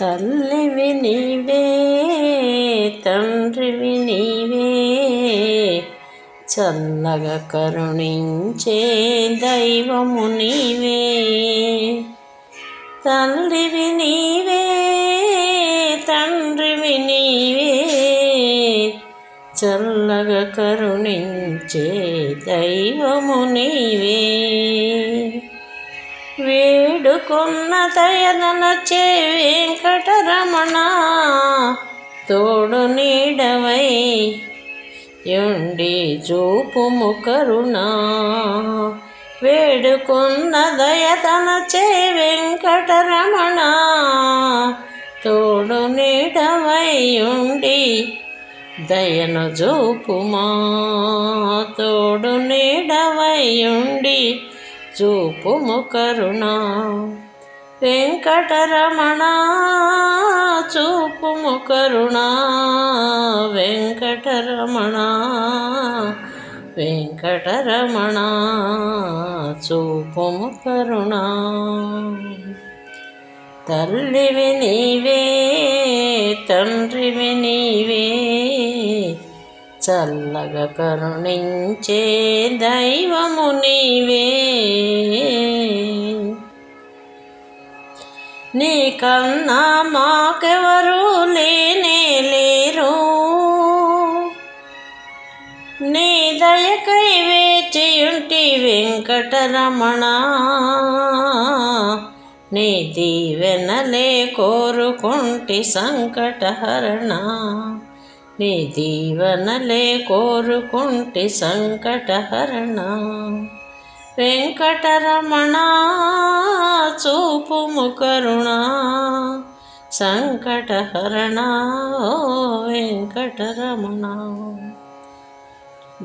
తల్లివి నీవే తండ్రివి నీవే చల్లగా కరుణించే దైవము నీవే. తల్లివి నీవే తండ్రివి నీవే చల్లగా కరుణించే దైవము నీవే. వేడుకొన్న దయనలచే వెంకటరమణ తోడు నీడవై యుండి చూపుము కరుణ. వేడుకొన్న దయతనచే వెంకటరమణ తోడు నీడవై యుండి దయను చూపుమా. తోడు నీడవై యుండి చూపుము కరుణ. వెంకటరమణ చూపుము కరుణ. వెంకటరమణ వెంకటరమణ చూపుము కరుణ. తల్లివి నీవే తండ్రివి నీవే చల్లగా కరుణించే దైవము నీవే. నీకన్నా మాకెవరు లేనే లేరు, నీ దయకై వేచియుంటి వెంకటరమణ. నీ దీవెనలే కోరుకుంటి సంకటహరణ. నీ దీవెనలే కోరుకుంటి సంకటహరణ. వెంకటరమణ చూపుము కరుణ. సంకటహరణ ఓ వెంకటరమణ.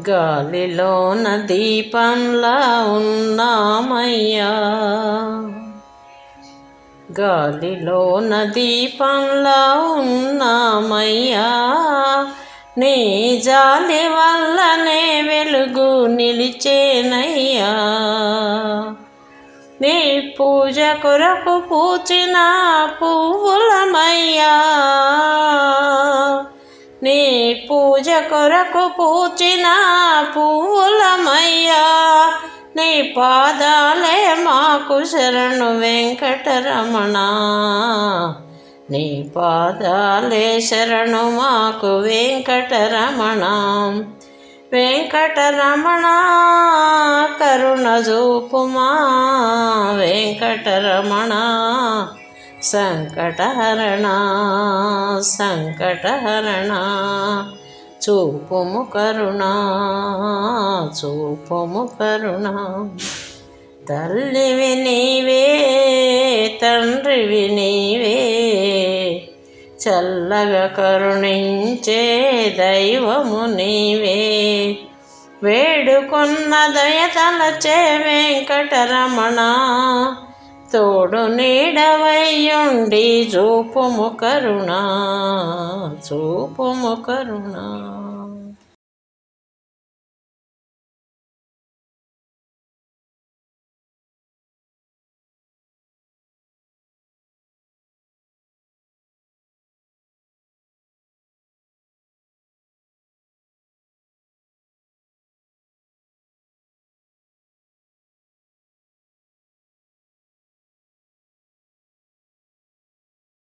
గాలిలోన దీపంలా ఉన్నామయ్యా, గాలిలోన దీపంలా ఉన్నామయ్యా. నీ జాలి వల్లనే వెలుగు నిలిచేనయ్యా. నీ పూజ కొరకు పూచిన పువ్వులమయ్యా. నీ పూజ కొరకు పూచిన పువ్వులమయ్యా. నీ పాదాలే మాకు శరణు వెంకటరమణ. నీ పాదాలే శరణు మాకు వెంకటరమణ. వెంకటరమణ కరుణ చూపుమా. వెంకటరమణ సంకటహరణ సంకటహరణ చూపుము కరుణ చూపుము కరుణ. తల్లివి నీవే తండ్రివి నీవే చల్లగా కరుణించే దైవము నీవే. వేడుకొన్న దయతలచే వెంకటరమణ తోడు నీడవయ్యుండి చూపుము కరుణ చూపుము కరుణ.